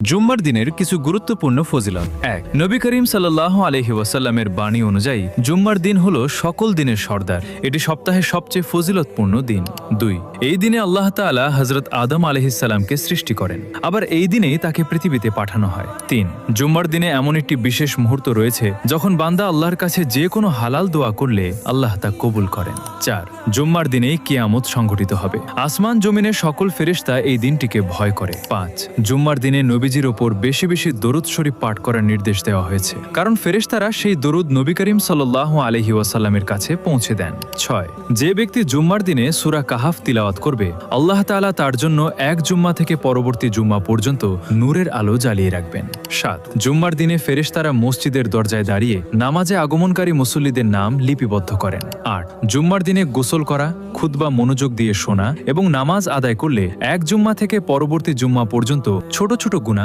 জুম্মার দিনের কিছু গুরুত্বপূর্ণ ফজিলত। ১। নবী করিম সাল্লাল্লাহু আলাইহি ওয়াসাল্লামের বাণী অনুযায়ী জুম্মার দিন হলো সকল দিনের সর্দার। এটি সপ্তাহের সবচেয়ে ফজিলতপূর্ণ দিন। ২। এই দিনে আল্লাহ তাআলা হযরত আদম আলাইহিস সালামকে সৃষ্টি করেন, আবার এই দিনেই তাকে পৃথিবীতে পাঠানো হয়। ৩। জুম্মার দিনে এমন একটি বিশেষ মুহূর্ত রয়েছে যখন বান্দা আল্লাহর কাছে যে কোনো হালাল দোয়া করলে আল্লাহ তা কবুল করেন। ৪। জুম্মার দিনেই কিয়ামত সংঘটিত হবে। আসমান জমিনের সকল ফেরেশতা এই দিনটিকে ভয় করে। ৫। জুম্মার দিনে নবীজির ওপর বেশি বেশি দরুদ শরীফ পাঠ করার নির্দেশ দেওয়া হয়েছে, কারণ ফেরেশতারা সেই দরুদ নবী করিম সাল্লাল্লাহু আলাইহি ওয়াসাল্লামের কাছে পৌঁছে দেন। ৬। যে ব্যক্তি জুম্মার দিনে সূরা কাহাফ তিলাওয়াত করবে, আল্লাহ তাআলা তার জন্য এক জুম্মা থেকে পরবর্তী জুম্মা পর্যন্ত নূরের আলো জ্বালিয়ে রাখবেন। ৭। জুম্মার দিনে ফেরেশতারা মসজিদের দরজায় দাঁড়িয়ে নামাজে আগমনকারী মুসল্লিদের নাম লিপিবদ্ধ করেন। ৮। জুম্মার দিনে গোসল করা, খুতবা মনোযোগ দিয়ে শোনা এবং নামাজ আদায় করলে এক জুম্মা থেকে পরবর্তী জুম্মা পর্যন্ত ছোট ছোট গুনাহ